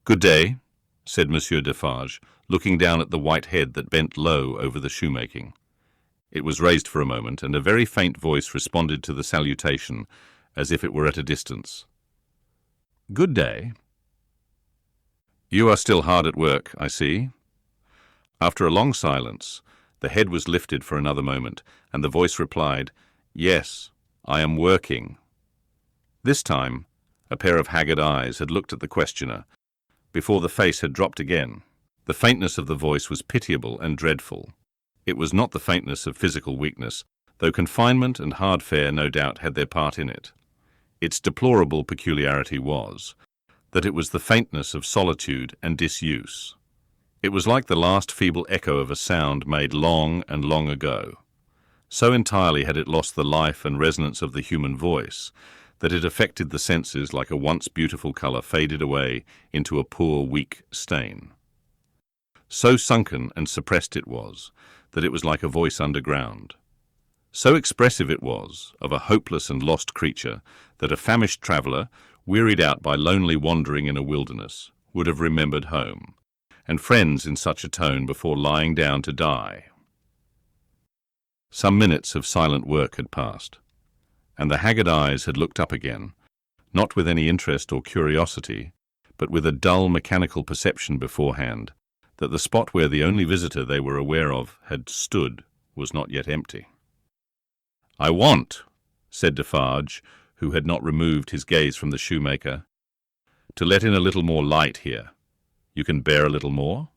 "Good day," said Monsieur Defarge, looking down at the white head that bent low over the shoemaking. It was raised for a moment, and a very faint voice responded to the salutation, as if it were at a distance. "Good day." "You are still hard at work, I see." After a long silence, the head was lifted for another moment, and the voice replied, "Yes, I am working." This time, a pair of haggard eyes had looked at the questioner, before the face had dropped again. The faintness of the voice was pitiable and dreadful. It was not the faintness of physical weakness, though confinement and hard fare no doubt had their part in it. Its deplorable peculiarity was that it was the faintness of solitude and disuse. It was like the last feeble echo of a sound made long and long ago. So entirely had it lost the life and resonance of the human voice that it affected the senses like a once beautiful colour faded away into a poor, weak stain. So sunken and suppressed it was that it was like a voice underground. So expressive it was of a hopeless and lost creature that a famished traveller, wearied out by lonely wandering in a wilderness, would have remembered home, and friends in such a tone before lying down to die. Some minutes of silent work had passed, and the haggard eyes had looked up again, not with any interest or curiosity, but with a dull mechanical perception beforehand that the spot where the only visitor they were aware of had stood was not yet empty. "I want," said Defarge, who had not removed his gaze from the shoemaker, "to let in a little more light here. You can bear a little more?"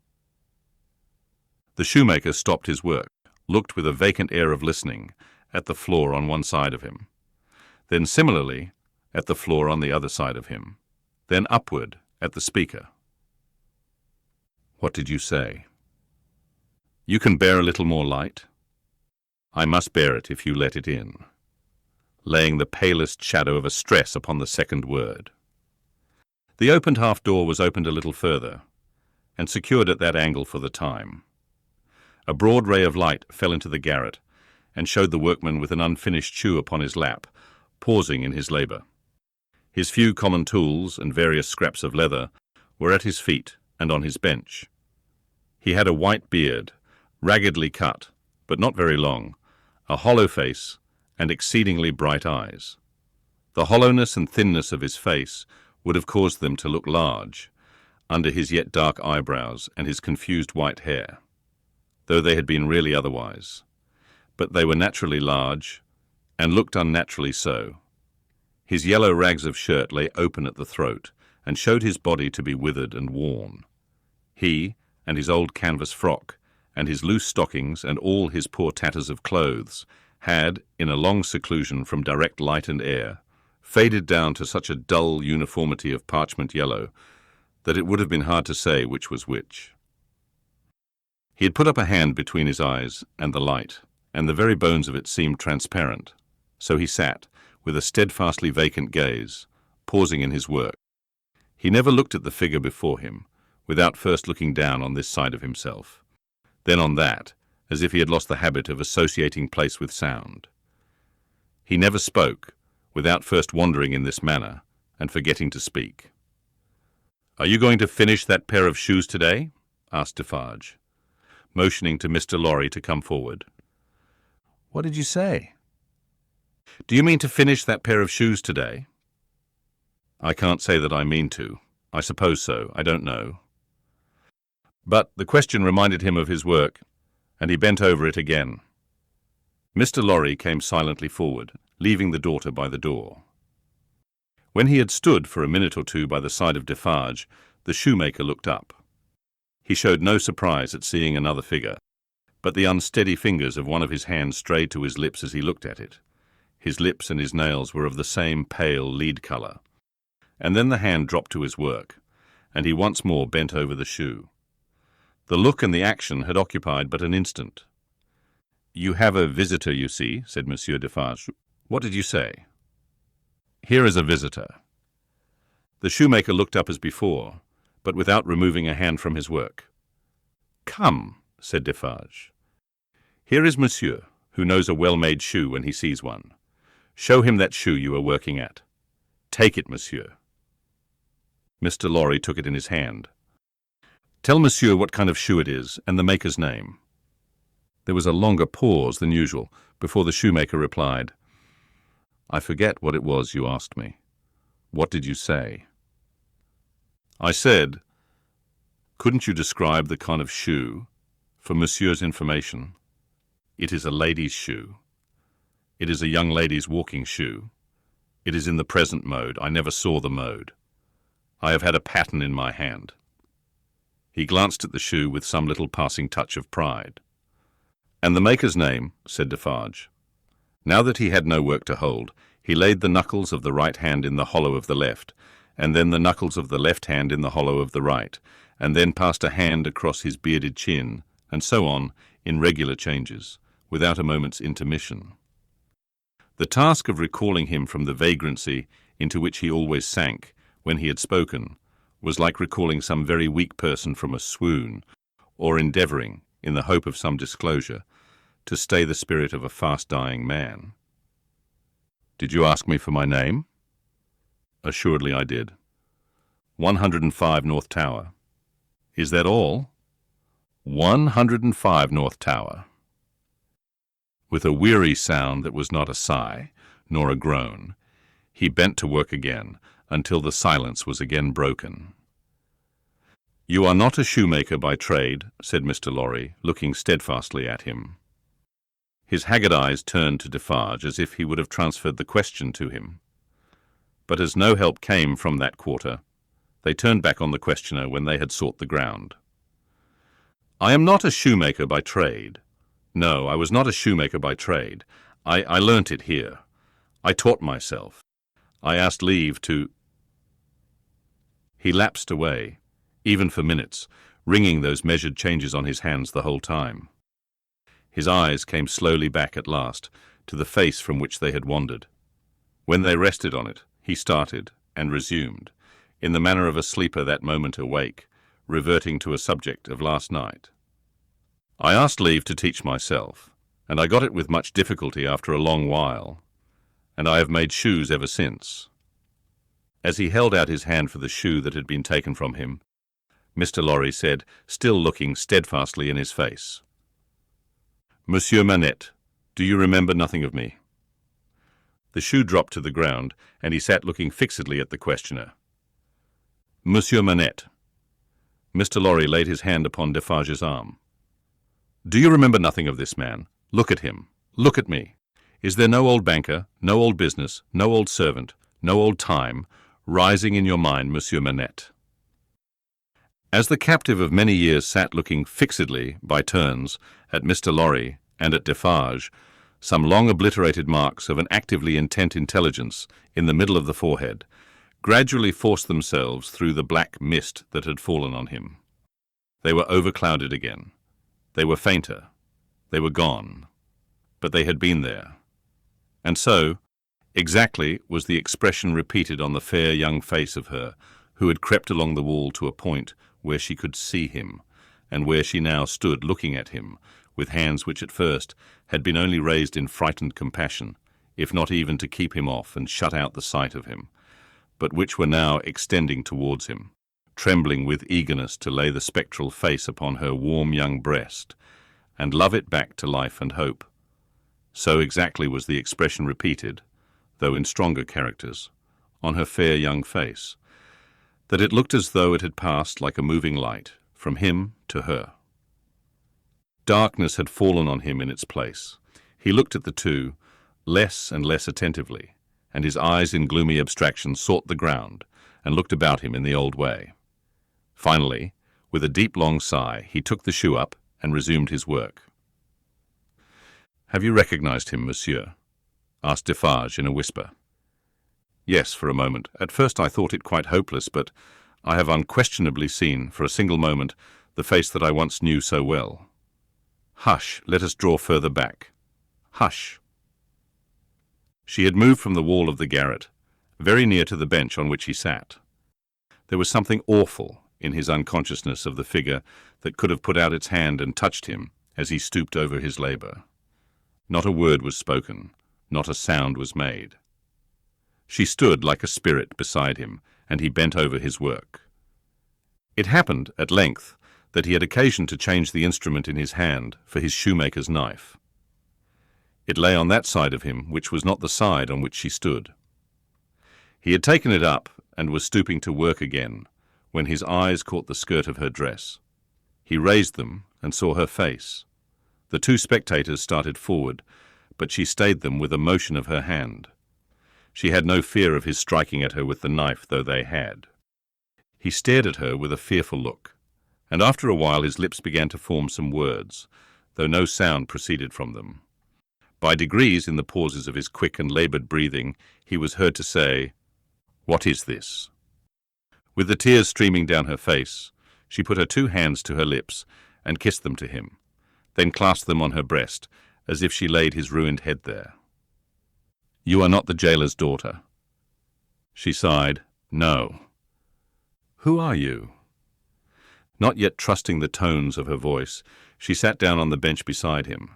The shoemaker stopped his work, looked with a vacant air of listening at the floor on one side of him, then similarly at the floor on the other side of him, then upward at the speaker. "What did you say?" "You can bear a little more light?" "I must bear it if you let it in," laying the palest shadow of a stress upon the second word. The opened half door was opened a little further, and secured at that angle for the time. A broad ray of light fell into the garret, and showed the workman with an unfinished shoe upon his lap, pausing in his labour. His few common tools and various scraps of leather were at his feet and on his bench. He had a white beard, raggedly cut, but not very long, a hollow face, and exceedingly bright eyes. The hollowness and thinness of his face would have caused them to look large, under his yet dark eyebrows and his confused white hair, though they had been really otherwise. But they were naturally large, and looked unnaturally so. His yellow rags of shirt lay open at the throat, and showed his body to be withered and worn. He, and his old canvas frock, and his loose stockings, and all his poor tatters of clothes, had, in a long seclusion from direct light and air, faded down to such a dull uniformity of parchment yellow that it would have been hard to say which was which. He had put up a hand between his eyes and the light, and the very bones of it seemed transparent. So he sat, with a steadfastly vacant gaze, pausing in his work. He never looked at the figure before him, without first looking down on this side of himself, then on that, as if he had lost the habit of associating place with sound. He never spoke, without first wandering in this manner, and forgetting to speak. "Are you going to finish that pair of shoes today?" asked Defarge, motioning to Mr. Lorry to come forward. "What did you say?" "Do you mean to finish that pair of shoes today?" "I can't say that I mean to. I suppose so. I don't know." But the question reminded him of his work, and he bent over it again. Mr. Lorry came silently forward, leaving the daughter by the door. When he had stood for a minute or two by the side of Defarge, the shoemaker looked up. He showed no surprise at seeing another figure, but the unsteady fingers of one of his hands strayed to his lips as he looked at it. His lips and his nails were of the same pale lead colour. And then the hand dropped to his work, and he once more bent over the shoe. The look and the action had occupied but an instant. "You have a visitor, you see," said Monsieur Defarge. "What did you say?" "Here is a visitor." The shoemaker looked up as before, but without removing a hand from his work. "Come," said Defarge. "Here is Monsieur, who knows a well-made shoe when he sees one. Show him that shoe you are working at. Take it, Monsieur." Mr. Lorry took it in his hand. "Tell monsieur what kind of shoe it is, and the maker's name." There was a longer pause than usual before the shoemaker replied, "I forget what it was you asked me. What did you say?" I said, "Couldn't you describe the kind of shoe? For monsieur's information, it is a lady's shoe. It is a young lady's walking shoe. It is in the present mode. I never saw the mode. I have had a pattern in my hand." He glanced at the shoe with some little passing touch of pride. "And the maker's name?" said Defarge. Now that he had no work to hold, he laid the knuckles of the right hand in the hollow of the left, and then the knuckles of the left hand in the hollow of the right, and then passed a hand across his bearded chin, and so on, in regular changes, without a moment's intermission. The task of recalling him from the vagrancy into which he always sank when he had spoken was like recalling some very weak person from a swoon, or endeavouring, in the hope of some disclosure, to stay the spirit of a fast-dying man. "Did you ask me for my name?" "Assuredly I did." 105 North Tower." "Is that all?" 105 North Tower." With a weary sound that was not a sigh, nor a groan, he bent to work again until the silence was again broken. "You are not a shoemaker by trade," said Mr. Lorry, looking steadfastly at him. His haggard eyes turned to Defarge as if he would have transferred the question to him. But as no help came from that quarter, they turned back on the questioner when they had sought the ground. "I am not a shoemaker by trade. No, I was not a shoemaker by trade. I learnt it here. I taught myself. I asked leave to—" He lapsed away, even for minutes, ringing those measured changes on his hands the whole time. His eyes came slowly back at last to the face from which they had wandered. When they rested on it, he started and resumed, in the manner of a sleeper that moment awake, reverting to a subject of last night. "I asked leave to teach myself, and I got it with much difficulty after a long while, and I have made shoes ever since." As he held out his hand for the shoe that had been taken from him, Mr. Lorry said, still looking steadfastly in his face, "Monsieur Manette, do you remember nothing of me?" The shoe dropped to the ground, and he sat looking fixedly at the questioner. "Monsieur Manette." Mr. Lorry laid his hand upon Defarge's arm. "Do you remember nothing of this man? Look at him. Look at me. Is there no old banker, no old business, no old servant, no old time, rising in your mind, Monsieur Manette?" As the captive of many years sat looking fixedly, by turns, at Mr. Lorry and at Defarge, some long obliterated marks of an actively intent intelligence in the middle of the forehead gradually forced themselves through the black mist that had fallen on him. They were overclouded again. They were fainter. They were gone. But they had been there. And so, exactly was the expression repeated on the fair young face of her who had crept along the wall to a point where she could see him, and where she now stood looking at him, with hands which at first had been only raised in frightened compassion, if not even to keep him off and shut out the sight of him, but which were now extending towards him, trembling with eagerness to lay the spectral face upon her warm young breast, and love it back to life and hope. So exactly was the expression repeated, though in stronger characters, on her fair young face, that it looked as though it had passed like a moving light from him to her. Darkness had fallen on him in its place. He looked at the two, less and less attentively, and his eyes in gloomy abstraction sought the ground and looked about him in the old way. Finally, with a deep long sigh, he took the shoe up and resumed his work. "Have you recognized him, monsieur?" asked Defarge in a whisper. "Yes, for a moment. At first I thought it quite hopeless, but I have unquestionably seen, for a single moment, the face that I once knew so well." "Hush, let us draw further back. Hush." She had moved from the wall of the garret, very near to the bench on which he sat. There was something awful in his unconsciousness of the figure that could have put out its hand and touched him as he stooped over his labour. Not a word was spoken, not a sound was made. She stood like a spirit beside him, and he bent over his work. It happened, at length, that he had occasion to change the instrument in his hand for his shoemaker's knife. It lay on that side of him which was not the side on which she stood. He had taken it up and was stooping to work again, when his eyes caught the skirt of her dress. He raised them and saw her face. The two spectators started forward, but she stayed them with a motion of her hand. She had no fear of his striking at her with the knife, though they had. He stared at her with a fearful look, and after a while his lips began to form some words, though no sound proceeded from them. By degrees, in the pauses of his quick and laboured breathing, he was heard to say, "What is this?" With the tears streaming down her face, she put her two hands to her lips and kissed them to him, then clasped them on her breast, as if she laid his ruined head there. "You are not the jailer's daughter." She sighed, "No." "Who are you?" Not yet trusting the tones of her voice, she sat down on the bench beside him.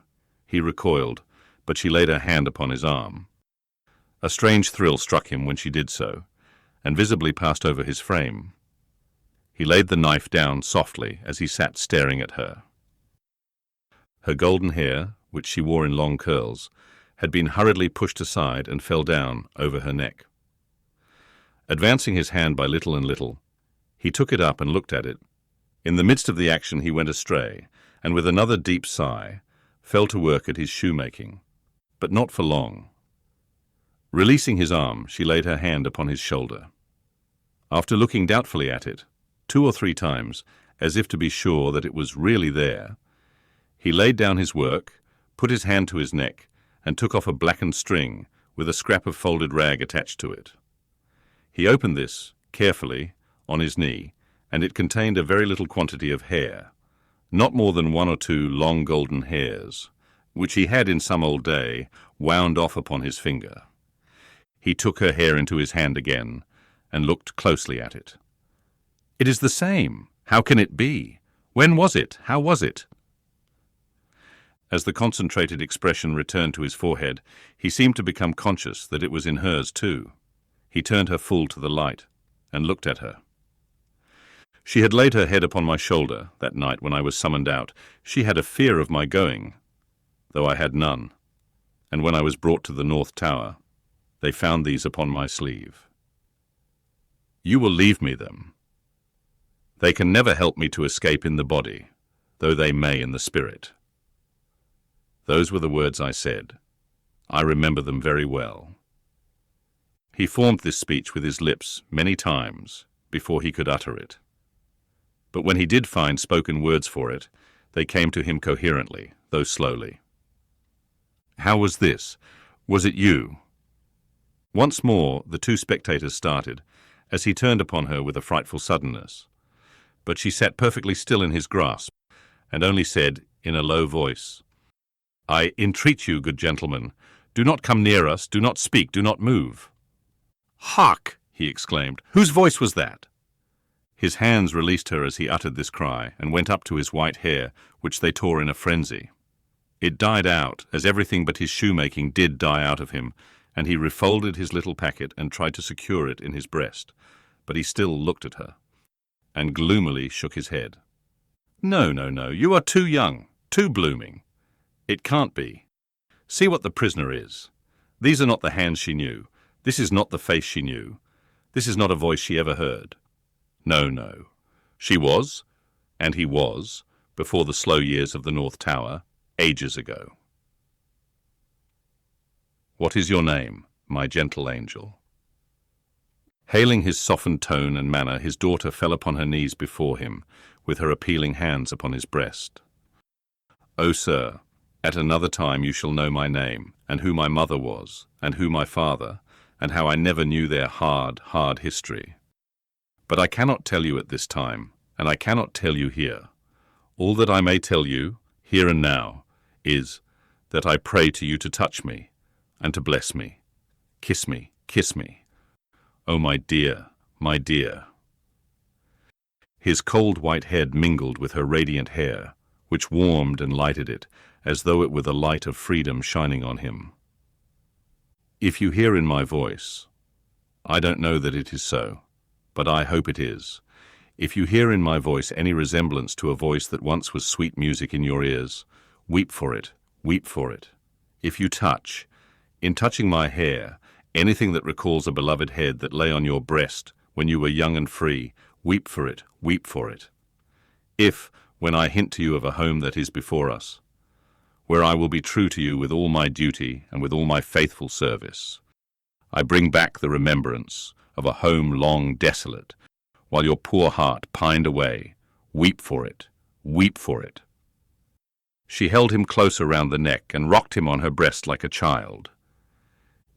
He recoiled, but she laid her hand upon his arm. A strange thrill struck him when she did so, and visibly passed over his frame. He laid the knife down softly as he sat staring at her. Her golden hair, which she wore in long curls, had been hurriedly pushed aside and fell down over her neck. Advancing his hand by little and little, he took it up and looked at it. In the midst of the action he went astray, and with another deep sigh, fell to work at his shoemaking, but not for long. Releasing his arm, she laid her hand upon his shoulder. After looking doubtfully at it, 2 or 3 times, as if to be sure that it was really there, he laid down his work, put his hand to his neck, and took off a blackened string with a scrap of folded rag attached to it. He opened this, carefully, on his knee, and it contained a very little quantity of hair, not more than 1 or 2 long golden hairs, which he had in some old day wound off upon his finger. He took her hair into his hand again, and looked closely at it. "It is the same. How can it be? When was it? How was it?" As the concentrated expression returned to his forehead, he seemed to become conscious that it was in hers too. He turned her full to the light, and looked at her. She had laid her head upon my shoulder that night when I was summoned out. She had a fear of my going, though I had none, and when I was brought to the North Tower, they found these upon my sleeve. "You will leave me them. They can never help me to escape in the body, though they may in the spirit." Those were the words I said. I remember them very well. He formed this speech with his lips many times before he could utter it. But when he did find spoken words for it, they came to him coherently, though slowly. "How was this? Was it you?" Once more the two spectators started, as he turned upon her with a frightful suddenness. But she sat perfectly still in his grasp, and only said, in a low voice, "I entreat you, good gentlemen, do not come near us, do not speak, do not move." "Hark!" he exclaimed. "Whose voice was that?" His hands released her as he uttered this cry, and went up to his white hair, which they tore in a frenzy. It died out, as everything but his shoemaking did die out of him, and he refolded his little packet and tried to secure it in his breast, but he still looked at her, and gloomily shook his head. "No, no, no, you are too young, too blooming. It can't be. See what the prisoner is. These are not the hands she knew. This is not the face she knew. This is not a voice she ever heard. No, no. She was, and he was, before the slow years of the North Tower, ages ago. What is your name, my gentle angel?" Hailing his softened tone and manner, his daughter fell upon her knees before him, with her appealing hands upon his breast. "O sir, at another time you shall know my name, and who my mother was, and who my father, and how I never knew their hard, hard history. But I cannot tell you at this time, and I cannot tell you here. All that I may tell you, here and now, is that I pray to you to touch me, and to bless me. Kiss me, kiss me. Oh, my dear, my dear." His cold white head mingled with her radiant hair, which warmed and lighted it, as though it were the light of freedom shining on him. If you hear in my voice, I don't know that it is so. but I hope it is. If you hear in my voice any resemblance to a voice that once was sweet music in your ears, weep for it, weep for it. If you touch, in touching my hair, anything that recalls a beloved head that lay on your breast when you were young and free, weep for it, weep for it. If, when I hint to you of a home that is before us, where I will be true to you with all my duty and with all my faithful service, I bring back the remembrance of a home long desolate, while your poor heart pined away, weep for it, weep for it. She held him closer round the neck and rocked him on her breast like a child.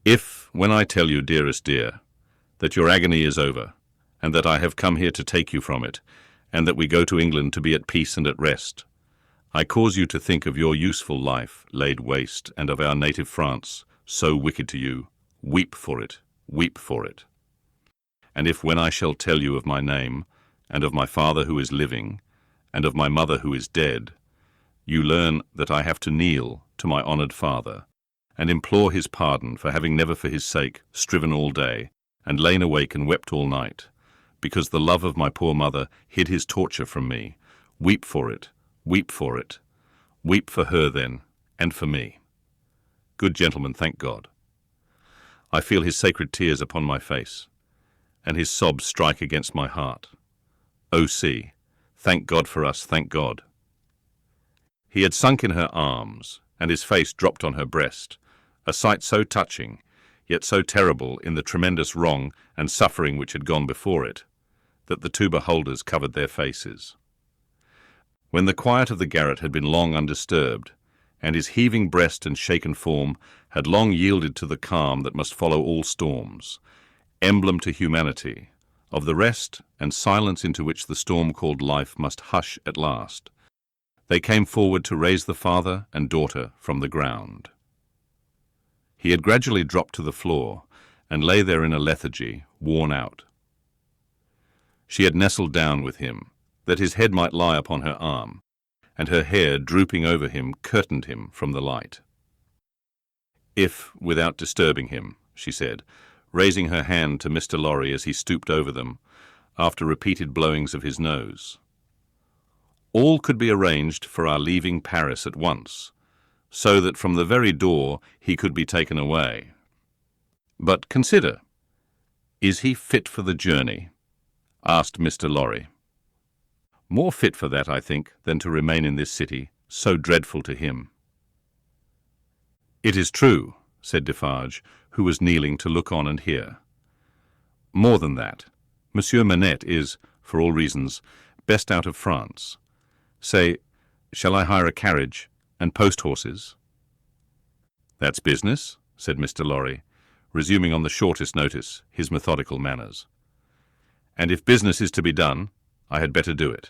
If, when I tell you, dearest dear, that your agony is over, and that I have come here to take you from it, and that we go to England to be at peace and at rest, I cause you to think of your useful life laid waste, and of our native France, so wicked to you, weep for it, weep for it. And if when I shall tell you of my name, and of my father who is living, and of my mother who is dead, you learn that I have to kneel to my honoured father, and implore his pardon for having never for his sake striven all day, and lain awake and wept all night, because the love of my poor mother hid his torture from me, weep for it, weep for it. Weep for her then, and for me. Good gentlemen, thank God. I feel his sacred tears upon my face, and his sobs strike against my heart. Oh, see, thank God for us, thank God. He had sunk in her arms, and his face dropped on her breast, a sight so touching, yet so terrible in the tremendous wrong and suffering which had gone before it, that the two beholders covered their faces. When the quiet of the garret had been long undisturbed, and his heaving breast and shaken form had long yielded to the calm that must follow all storms, emblem to humanity, of the rest and silence into which the storm called life must hush at last, they came forward to raise the father and daughter from the ground. He had gradually dropped to the floor, and lay there in a lethargy, worn out. She had nestled down with him, that his head might lie upon her arm, and her hair, drooping over him, curtained him from the light. If, without disturbing him, she said, raising her hand to Mr. Lorry as he stooped over them, after repeated blowings of his nose, all could be arranged for our leaving Paris at once, so that from the very door he could be taken away. But consider, is he fit for the journey? Asked Mr. Lorry. More fit for that, I think, than to remain in this city, so dreadful to him. It is true, said Defarge, who was kneeling to look on and hear. More than that, Monsieur Manette is, for all reasons, best out of France. Say, shall I hire a carriage and post-horses? That's business, said Mr. Lorry, resuming on the shortest notice his methodical manners. And if business is to be done, I had better do it.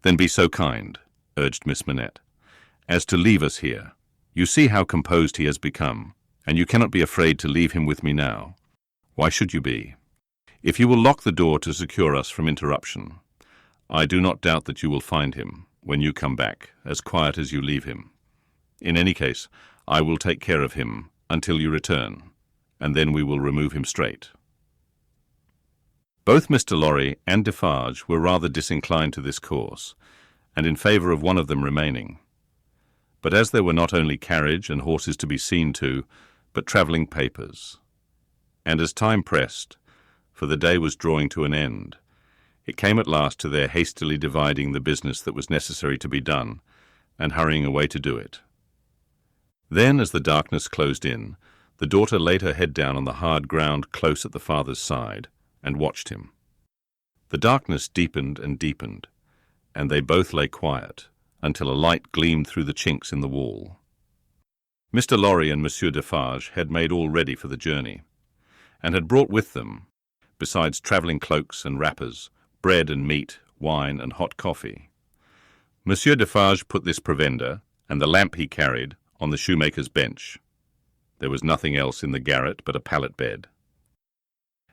Then be so kind, urged Miss Manette, as to leave us here. You see how composed he has become, and you cannot be afraid to leave him with me now. Why should you be? If you will lock the door to secure us from interruption, I do not doubt that you will find him, when you come back, as quiet as you leave him. In any case, I will take care of him until you return, and then we will remove him straight. Both Mr. Lorry and Defarge were rather disinclined to this course, and in favour of one of them remaining. But as there were not only carriage and horses to be seen to, but travelling papers, and as time pressed, for the day was drawing to an end, it came at last to their hastily dividing the business that was necessary to be done, and hurrying away to do it. Then, as the darkness closed in, the daughter laid her head down on the hard ground close at the father's side, and watched him. The darkness deepened and deepened, and they both lay quiet, until a light gleamed through the chinks in the wall. Mr. Lorry and Monsieur Defarge had made all ready for the journey, and had brought with them, besides travelling cloaks and wrappers, bread and meat, wine and hot coffee. Monsieur Defarge put this provender, and the lamp he carried, on the shoemaker's bench. There was nothing else in the garret but a pallet bed.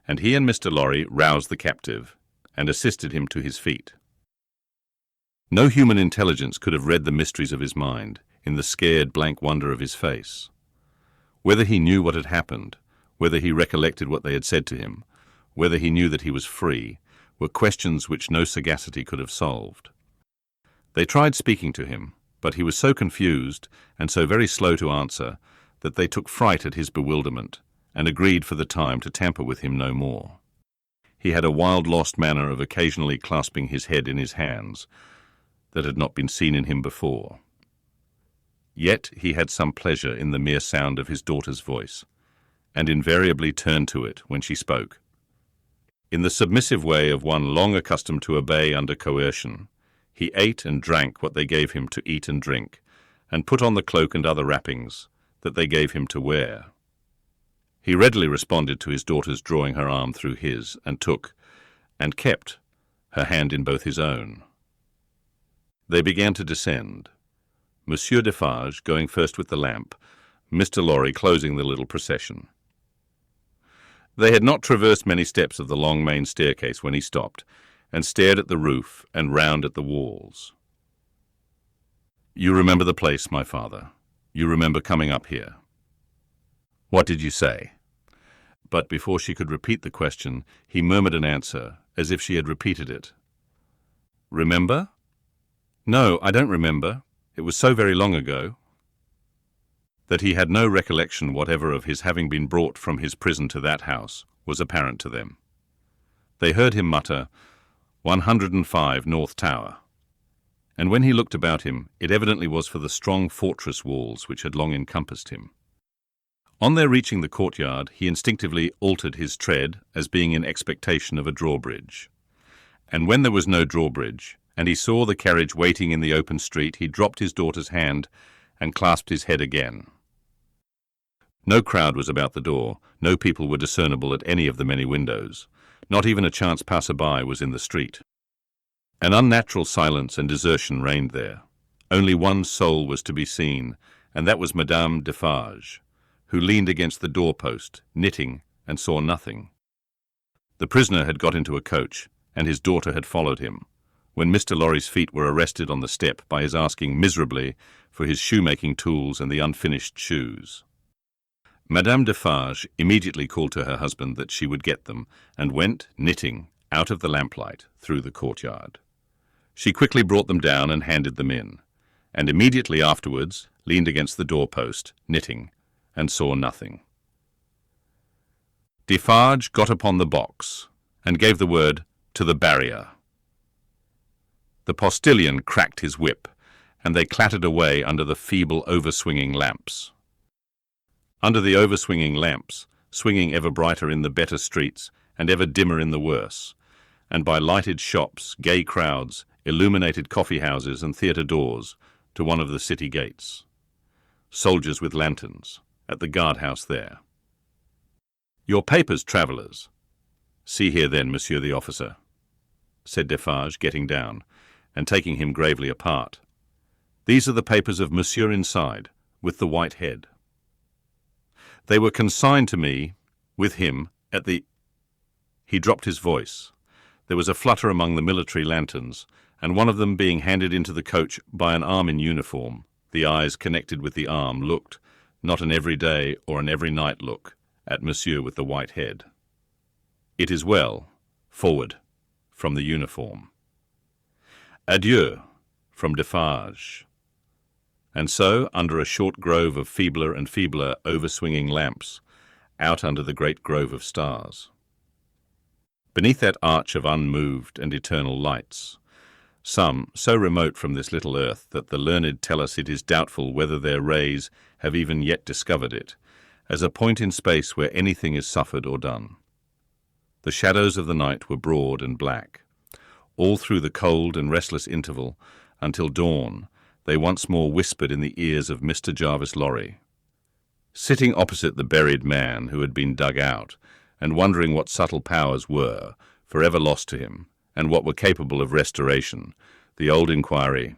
And he and Mr. Lorry roused the captive, and assisted him to his feet. No human intelligence could have read the mysteries of his mind in the scared blank wonder of his face. Whether he knew what had happened, whether he recollected what they had said to him, whether he knew that he was free, were questions which no sagacity could have solved. They tried speaking to him, but he was so confused and so very slow to answer that they took fright at his bewilderment and agreed for the time to tamper with him no more. He had a wild, lost manner of occasionally clasping his head in his hands that had not been seen in him before. Yet he had some pleasure in the mere sound of his daughter's voice, and invariably turned to it when she spoke. In the submissive way of one long accustomed to obey under coercion, he ate and drank what they gave him to eat and drink, and put on the cloak and other wrappings that they gave him to wear. He readily responded to his daughter's drawing her arm through his, and took, and kept, her hand in both his own. They began to descend, Monsieur Defarge going first with the lamp, Mr. Lorry closing the little procession. They had not traversed many steps of the long main staircase when he stopped, and stared at the roof and round at the walls. "You remember the place, my father? You remember coming up here?" "What did you say?" But before she could repeat the question, he murmured an answer, as if she had repeated it. "Remember? No, I don't remember. It was so very long ago." That he had no recollection whatever of his having been brought from his prison to that house was apparent to them. They heard him mutter, 105 North Tower, and when he looked about him, it evidently was for the strong fortress walls which had long encompassed him. On their reaching the courtyard, he instinctively altered his tread as being in expectation of a drawbridge. And when there was no drawbridge, and he saw the carriage waiting in the open street, he dropped his daughter's hand and clasped his head again. No crowd was about the door, no people were discernible at any of the many windows, not even a chance passer-by was in the street. An unnatural silence and desertion reigned there. Only one soul was to be seen, and that was Madame Defarge, who leaned against the door-post, knitting, and saw nothing. The prisoner had got into a coach, and his daughter had followed him, when Mr. Lorry's feet were arrested on the step by his asking miserably for his shoemaking tools and the unfinished shoes. Madame Defarge immediately called to her husband that she would get them, and went, knitting, out of the lamplight through the courtyard. She quickly brought them down and handed them in, and immediately afterwards leaned against the door-post, knitting, and saw nothing. Defarge got upon the box, and gave the word, "To the barrier." The postilion cracked his whip, and they clattered away under the feeble over-swinging lamps. Under the over-swinging lamps, swinging ever brighter in the better streets and ever dimmer in the worse, and by lighted shops, gay crowds, illuminated coffee-houses and theatre doors, to one of the city gates. Soldiers with lanterns, at the guard-house there. "Your papers, travellers." "See here then, monsieur the officer," said Defarge, getting down, and taking him gravely apart. "These are the papers of monsieur inside, with the white head. They were consigned to me, with him, at the—" He dropped his voice. There was a flutter among the military lanterns, and one of them being handed into the coach by an arm in uniform, the eyes connected with the arm looked, not an everyday or an every night look, at monsieur with the white head. "It is well. Forward," from the uniform. "Adieu," from Defarge. And so, under a short grove of feebler and feebler over-swinging lamps, out under the great grove of stars. Beneath that arch of unmoved and eternal lights, some so remote from this little earth that the learned tell us it is doubtful whether their rays have even yet discovered it, as a point in space where anything is suffered or done. The shadows of the night were broad and black. All through the cold and restless interval, until dawn, they once more whispered in the ears of Mr. Jarvis Lorry. Sitting opposite the buried man who had been dug out, and wondering what subtle powers were, forever lost to him, and what were capable of restoration, the old inquiry,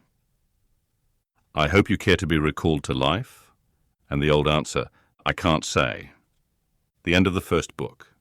"I hope you care to be recalled to life?" And the old answer, "I can't say." The end of the first book.